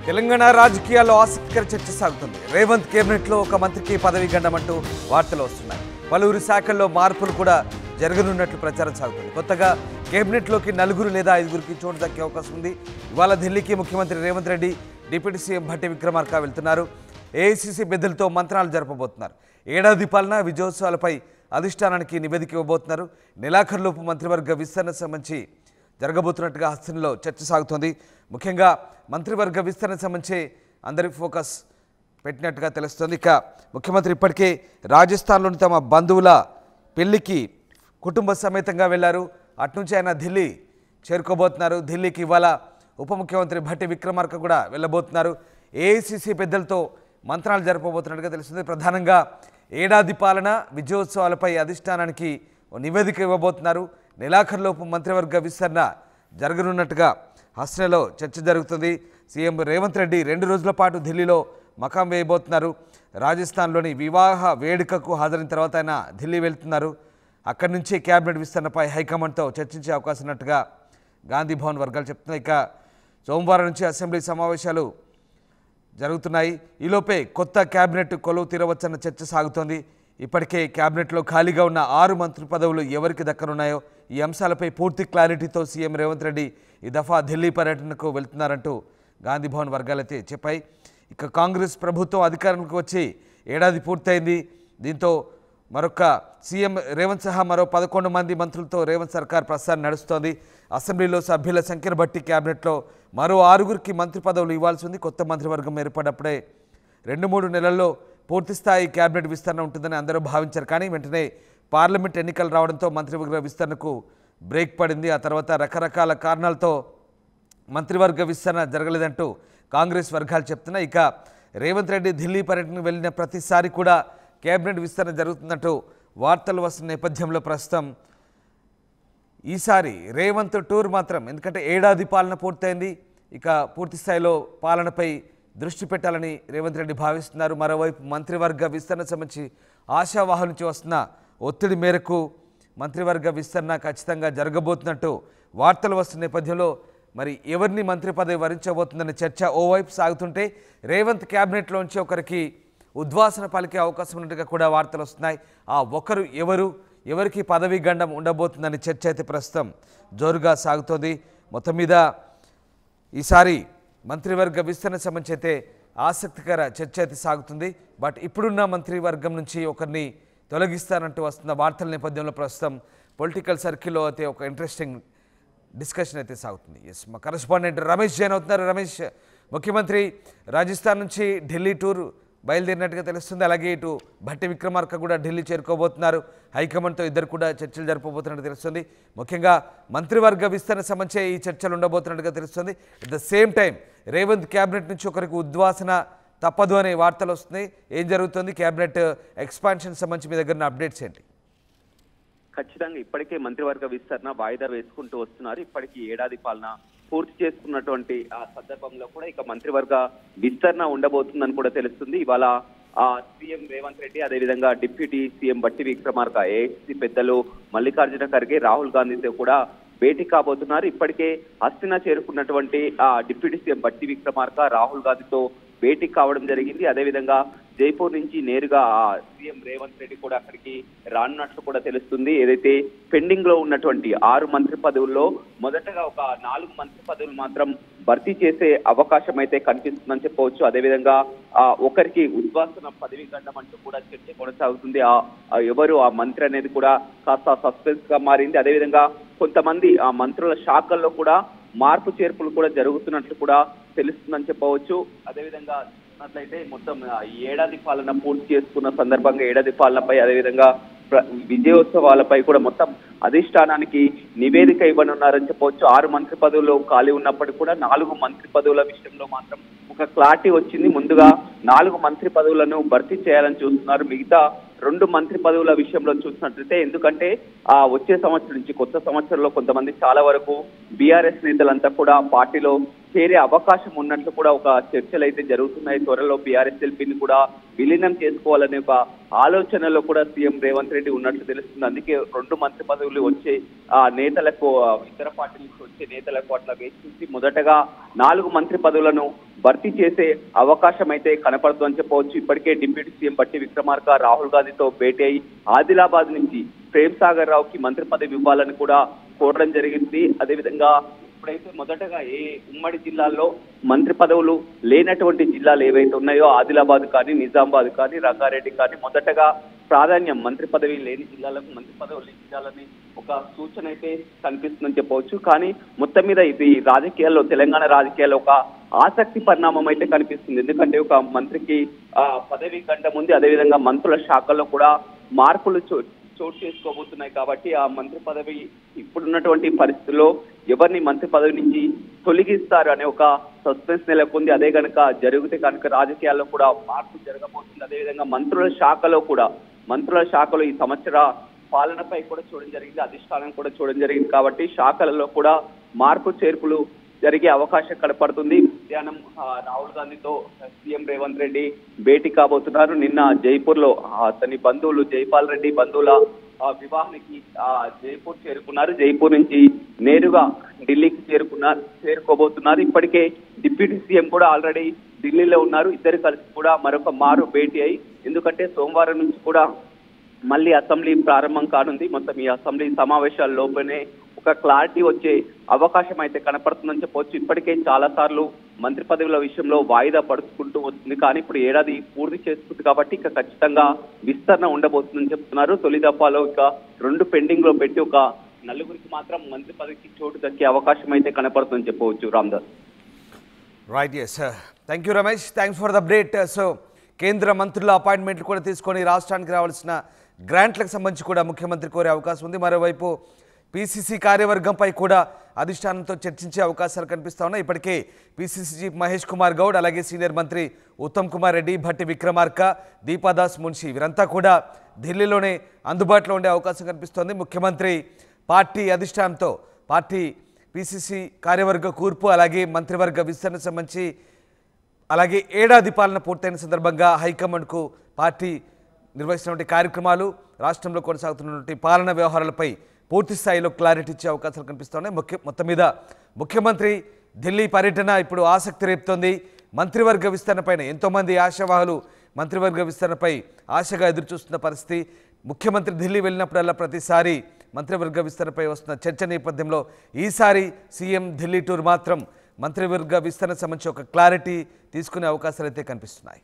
తెలంగాణ రాజకీయాల్లో ఆసక్తికర చర్చ సాగుతుంది. రేవంత్ కేబినెట్లో ఒక మంత్రికి పదవీ గండమంటూ వార్తలు వస్తున్నాయి. పలువురు శాఖల్లో మార్పులు కూడా జరగనున్నట్లు ప్రచారం సాగుతుంది. కొత్తగా కేబినెట్లోకి 4 లేదా 5 చోటు దక్కే అవకాశం ఉంది. ఇవాళ ఢిల్లీకి ముఖ్యమంత్రి రేవంత్ రెడ్డి, డిప్యూటీ సీఎం భట్టి విక్రమార్క వెళ్తున్నారు. ఏఐసీసీ పెద్దలతో మంత్రాలు జరపబోతున్నారు. ఏడాది పాలన విజయోత్సవాలపై అధిష్టానానికి నివేదిక ఇవ్వబోతున్నారు. నెలాఖరులోపు మంత్రివర్గ విస్తరణ సంబంధించి జరగబోతున్నట్టుగా హస్తంలో చర్చ సాగుతోంది. ముఖ్యంగా మంత్రివర్గ విస్తరణ సంబంధించి అందరి ఫోకస్ పెట్టినట్టుగా తెలుస్తోంది. ఇక ముఖ్యమంత్రి ఇప్పటికే రాజస్థాన్లోని తమ బంధువుల పెళ్లికి కుటుంబ సమేతంగా వెళ్లారు. అటునుంచి ఆయన ఢిల్లీ చేరుకోబోతున్నారు. ఢిల్లీకి ఇవాళ ఉప ముఖ్యమంత్రి భట్టి విక్రమార్క కూడా వెళ్ళబోతున్నారు. ఏఐసీసీ పెద్దలతో మంత్రాలు జరపబోతున్నట్టుగా తెలుస్తుంది. ప్రధానంగా ఏడాది పాలన విజయోత్సవాలపై అధిష్టానానికి నివేదిక ఇవ్వబోతున్నారు. నెలాఖరులోపు మంత్రివర్గ విస్తరణ జరగనున్నట్టుగా హస్తంలో చర్చ జరుగుతుంది. సీఎం రేవంత్ రెడ్డి 2 రోజుల పాటు ఢిల్లీలో మకాం వేయబోతున్నారు. రాజస్థాన్లోని వివాహ వేడుకకు హాజరైన తర్వాత ఆయన ఢిల్లీ వెళ్తున్నారు. అక్కడి నుంచి క్యాబినెట్ విస్తరణపై హైకమాండ్తో చర్చించే అవకాశం ఉన్నట్టుగా గాంధీ భవన్ వర్గాలు చెప్తున్నాయి. ఇక సోమవారం నుంచి అసెంబ్లీ సమావేశాలు జరుగుతున్నాయి. ఈలోపే కొత్త క్యాబినెట్ కొలువు తీరవచ్చన్న చర్చ సాగుతోంది. ఇప్పటికే క్యాబినెట్లో ఖాళీగా ఉన్న 6 మంత్రి పదవులు ఎవరికి దక్కనున్నాయో ఈ అంశాలపై పూర్తి క్లారిటీతో సీఎం రేవంత్ రెడ్డి ఈ దఫా ఢిల్లీ పర్యటనకు వెళ్తున్నారంటూ గాంధీ భవన్ వర్గాలైతే చెప్పాయి. ఇక కాంగ్రెస్ ప్రభుత్వం అధికారంలోకి వచ్చి ఏడాది పూర్తయింది. దీంతో మరొక సీఎం రేవంత్ సహా మరో 11 మంది మంత్రులతో రేవంత్ సర్కార్ ప్రస్థానం నడుస్తోంది. అసెంబ్లీలో సభ్యుల సంఖ్యను బట్టి క్యాబినెట్లో మరో 6 మంత్రి పదవులు ఇవ్వాల్సి ఉంది. కొత్త మంత్రివర్గం ఏర్పడినప్పుడే 2-3 నెలల్లో పూర్తిస్థాయి క్యాబినెట్ విస్తరణ ఉంటుందని అందరూ భావించారు. కానీ వెంటనే పార్లమెంట్ ఎన్నికలు రావడంతో మంత్రివర్గ విస్తరణకు బ్రేక్ పడింది. ఆ తర్వాత రకరకాల కారణాలతో మంత్రివర్గ విస్తరణ జరగలేదంటూ కాంగ్రెస్ వర్గాలు చెప్తున్నాయి. ఇక రేవంత్ రెడ్డి ఢిల్లీ పర్యటనకు వెళ్ళిన ప్రతిసారి కూడా క్యాబినెట్ విస్తరణ జరుగుతున్నట్టు వార్తలు వస్తున్న నేపథ్యంలో ప్రస్తుతం ఈసారి రేవంత్ టూర్ మాత్రం, ఎందుకంటే ఏడాది పాలన పూర్తయింది, ఇక పూర్తి స్థాయిలో పాలనపై దృష్టి పెట్టాలని రేవంత్ రెడ్డి భావిస్తున్నారు. మరోవైపు మంత్రివర్గ విస్తరణ సంబంధించి ఆశావాహుల నుంచి వస్తున్న ఒత్తిడి మేరకు మంత్రివర్గ విస్తరణ ఖచ్చితంగా జరగబోతున్నట్టు వార్తలు వస్తున్న నేపథ్యంలో మరి ఎవరిని మంత్రి పదవి వరించబోతుందనే చర్చ ఓవైపు సాగుతుంటే, రేవంత్ క్యాబినెట్లోంచి ఒకరికి ఉద్వాసన పలికే అవకాశం ఉన్నట్టుగా కూడా వార్తలు వస్తున్నాయి. ఆ ఒకరు ఎవరికి పదవీ గండం ఉండబోతుందనే చర్చ అయితే ప్రస్తుతం జోరుగా సాగుతోంది. మొత్తం మీద ఈసారి మంత్రివర్గ విస్తరణ సంబంధించి అయితే ఆసక్తికర చర్చ అయితే సాగుతుంది. బట్ ఇప్పుడున్న మంత్రివర్గం నుంచి ఒకరిని తొలగిస్తానంటూ వస్తున్న వార్తల నేపథ్యంలో ప్రస్తుతం పొలిటికల్ సర్కిల్లో అయితే ఒక ఇంట్రెస్టింగ్ డిస్కషన్ అయితే సాగుతుంది. ఎస్, మా కరెస్పాండెంట్ రమేష్ జైన్ అవుతున్నారు. రమేష్, ముఖ్యమంత్రి రాజస్థాన్ నుంచి ఢిల్లీ టూర్ బయలుదేరినట్టుగా తెలుస్తుంది. అలాగే ఇటు భట్టి విక్రమార్క కూడా ఢిల్లీ చేరుకోబోతున్నారు. హైకమాండ్తో ఇద్దరు కూడా చర్చలు జరపబోతున్నట్టు తెలుస్తుంది. ముఖ్యంగా మంత్రివర్గ విస్తరణ సంబంధించి ఈ చర్చలు ఉండబోతున్నట్టుగా తెలుస్తుంది. At the same time Revanth cabinet నుంచి ఒకరికి ఉద్వాసన తప్పదు అనే వార్తలు వస్తున్నాయి. ఏం జరుగుతుంది? క్యాబినెట్ ఎక్స్పాన్షన్ సంబంధించి మీ దగ్గర అప్డేట్స్ ఏంటి? ఖచ్చితంగా ఇప్పటికే మంత్రివర్గ విస్తరణ వాయిదా వేసుకుంటూ వస్తున్నారు. ఇప్పటికీ ఏడాది పాలన పూర్తి చేసుకున్నటువంటి ఆ సందర్భంలో కూడా ఇక మంత్రివర్గ విస్తరణ ఉండబోతుందని కూడా తెలుస్తుంది. ఇవాళ సీఎం రేవంత్ రెడ్డి, అదేవిధంగా deputy CM Bhatti Vikramarka, AICC పెద్దలు మల్లికార్జున ఖర్గే, రాహుల్ గాంధీతో కూడా భేటీ కాబోతున్నారు. ఇప్పటికే హస్తినా చేరుకున్నటువంటి డిప్యూటీ సీఎం భట్టి విక్రమార్క రాహుల్ గాంధీతో భేటీ కావడం జరిగింది. అదేవిధంగా జైపూర్ నుంచి నేరుగా సీఎం రేవంత్ రెడ్డి కూడా అక్కడికి రానున్నట్లు కూడా తెలుస్తుంది. ఏదైతే పెండింగ్ లో ఉన్నటువంటి 6 మంత్రి పదవుల్లో మొదటగా ఒక 4 మంత్రి పదవులు మాత్రం భర్తీ చేసే అవకాశం అయితే కనిపిస్తుందని చెప్పవచ్చు. అదేవిధంగా ఒకరికి ఉద్వాసన పదవి గండం అంటూ కూడా చర్చ కొనసాగుతుంది. ఎవరు ఆ మంత్రి అనేది కూడా కాస్త సస్పెన్స్ గా మారింది. అదేవిధంగా కొంతమంది ఆ మంత్రుల శాఖల్లో కూడా మార్పు చేర్పులు కూడా జరుగుతున్నట్లు కూడా తెలుస్తుందని చెప్పవచ్చు. అదేవిధంగా చూసినట్లయితే మొత్తం ఈ ఏడాది పాలన పూర్తి చేసుకున్న సందర్భంగా ఏడాది పాలనపై, అదేవిధంగా విజయోత్సవాలపై కూడా మొత్తం అధిష్టానానికి నివేదిక ఇవ్వనున్నారని చెప్పవచ్చు. 6 మంత్రి పదవులు ఖాళీ ఉన్నప్పటికీ కూడా 4 మంత్రి పదవుల విషయంలో మాత్రం ఒక క్లారిటీ వచ్చింది. ముందుగా 4 మంత్రి పదవులను భర్తీ చేయాలని చూస్తున్నారు. మిగతా 2 మంత్రి పదవుల విషయంలో చూసినట్లయితే, ఎందుకంటే వచ్చే సంవత్సరం నుంచి కొత్త సంవత్సరంలో కొంతమంది చాలా వరకు బీఆర్ఎస్ నేతలంతా కూడా పార్టీలో చేరే అవకాశం ఉన్నట్లు కూడా ఒక చర్చలు అయితే జరుగుతున్నాయి. త్వరలో బీఆర్ఎస్ఎల్పీని కూడా విలీనం చేసుకోవాలనే ఒక ఆలోచనలో కూడా సీఎం రేవంత్ రెడ్డి ఉన్నట్లు తెలుస్తుంది. అందుకే 2 మంత్రి పదవులు వచ్చే నేతలకు, ఇతర పార్టీల నుంచి వచ్చే నేతలకు అట్లా వేసి మొదటగా 4 మంత్రి పదవులను భర్తీ చేసే అవకాశం అయితే కనపడుతుందని చెప్పవచ్చు. ఇప్పటికే డిప్యూటీ సీఎం బట్టి విక్రమార్క రాహుల్ గాంధీతో భేటీ అయి ఆదిలాబాద్ నుంచి ప్రేమ్ సాగర్ రావుకి మంత్రి పదవి ఇవ్వాలని కూడా కోరడం జరిగింది. అదేవిధంగా ఇప్పుడైతే మొదటగా ఉమ్మడి జిల్లాల్లో మంత్రి పదవులు లేనటువంటి జిల్లాలు ఏవైతే ఉన్నాయో ఆదిలాబాద్ కానీ, నిజామాబాద్ కానీ, రంగారెడ్డి కానీ మొదటగా ప్రాధాన్యం మంత్రి పదవి లేని జిల్లాలకు మంత్రి పదవులు ఇవ్వాలని ఒక సూచన అయితే కనిపిస్తుందని చెప్పవచ్చు. కానీ మొత్తం మీద ఇది రాజకీయాల్లో, తెలంగాణ రాజకీయాల్లో ఒక ఆసక్తి పరిణామం అయితే కనిపిస్తుంది. ఎందుకంటే ఒక మంత్రికి పదవి కంటే ముందు అదేవిధంగా మంత్రుల శాఖల్లో కూడా మార్పులు చోటు చేసుకోబోతున్నాయి. కాబట్టి ఆ మంత్రి పదవి ఇప్పుడున్నటువంటి పరిస్థితుల్లో ఎవరిని మంత్రి పదవి నుంచి తొలగిస్తారు అనే ఒక సస్పెన్స్ నెలకొంది. అదే కనుక జరిగితే కనుక రాజకీయాల్లో కూడా మార్పు జరగబోతుంది. అదేవిధంగా మంత్రుల శాఖలో ఈ సంవత్సర పాలనపై కూడా చూడడం జరిగింది, అధిష్టానం కూడా చూడడం జరిగింది. కాబట్టి శాఖలలో కూడా మార్పు చేర్పులు జరిగే అవకాశం కనపడుతుంది. మధ్యాహ్నం రాహుల్ గాంధీతో సీఎం రేవంత్ రెడ్డి భేటీ కాబోతున్నారు. నిన్న జైపూర్ లో అతని బంధువులు జైపాల్ రెడ్డి బంధువుల వివాహానికి జైపూర్ చేరుకున్నారు. జైపూర్ నుంచి నేరుగా ఢిల్లీకి చేరుకోబోతున్నారు. ఇప్పటికే డిప్యూటీ సీఎం కూడా ఆల్రెడీ ఢిల్లీలో ఉన్నారు. ఇద్దరు కలిసి కూడా మరొక మారు భేటీ అయి, ఎందుకంటే సోమవారం నుంచి కూడా మళ్ళీ అసెంబ్లీ ప్రారంభం కానుంది. మొత్తం ఈ అసెంబ్లీ సమావేశాల లోపలనే ఒక క్లారిటీ వచ్చే అవకాశం అయితే కనపడుతుందని చెప్పవచ్చు. ఇప్పటికే చాలా సార్లు మంత్రి పదవుల విషయంలో వాయిదా పడుచుకుంటూ వస్తుంది. కానీ ఇప్పుడు ఏడాది పూర్తి చేస్తుంది కాబట్టి ఇక ఖచ్చితంగా విస్తరణ ఉండబోతుందని చెప్తున్నారు. తొలి దఫాలో ఇక 2 పెండింగ్ లో పెట్టి ఒక 4గురికి మాత్రం మంత్రి పదవికి చోటు దక్కే అవకాశం అయితే కనపడుతుందని చెప్పవచ్చు. Ramdas. Right, yes, thank you Ramesh, thanks for the update. So కేంద్ర మంత్రుల అపాయింట్మెంట్లు కూడా తీసుకొని రాష్ట్రానికి రావాల్సిన గ్రాంట్లకు సంబంధించి కూడా ముఖ్యమంత్రి కోరే అవకాశం ఉంది. మరోవైపు పీసీసీ కార్యవర్గంపై కూడా అధిష్టానంతో చర్చించే అవకాశాలు కనిపిస్తూ ఉన్నాయి. ఇప్పటికే పీసీసీ చీఫ్ మహేష్ కుమార్ గౌడ్, అలాగే సీనియర్ మంత్రి ఉత్తమ్ కుమార్ రెడ్డి, భట్టి విక్రమార్క, దీపాదాస్ మున్షి వీరంతా కూడా ఢిల్లీలోనే అందుబాటులో ఉండే అవకాశం కనిపిస్తోంది. ముఖ్యమంత్రి పార్టీ అధిష్టానంతో పీసీసీ కార్యవర్గ కూర్పు అలాగే మంత్రివర్గ విస్తరణ సంబంధించి అలాగే ఏడాది పాలన పూర్తయిన సందర్భంగా హైకమాండ్కు పార్టీ నిర్వహిస్తున్నటువంటి కార్యక్రమాలు, రాష్ట్రంలో కొనసాగుతున్నటువంటి పాలన వ్యవహారాలపై పూర్తి స్థాయిలో క్లారిటీ ఇచ్చే అవకాశాలు కనిపిస్తున్నాయి. మొత్తం మీద ముఖ్యమంత్రి ఢిల్లీ పర్యటన ఇప్పుడు ఆసక్తి రేపుతోంది. మంత్రివర్గ విస్తరణపైన ఎంతోమంది ఆశావాహులు మంత్రివర్గ విస్తరణపై ఆశగా ఎదురుచూస్తున్న పరిస్థితి. ముఖ్యమంత్రి ఢిల్లీ వెళ్ళినప్పుడల్లా ప్రతిసారి మంత్రివర్గ విస్తరణపై వస్తున్న చర్చ నేపథ్యంలో ఈసారి సీఎం ఢిల్లీ టూర్ మాత్రం మంత్రివర్గ విస్తరణ సంబంధించి ఒక క్లారిటీ తీసుకునే అవకాశాలు అయితే కనిపిస్తున్నాయి.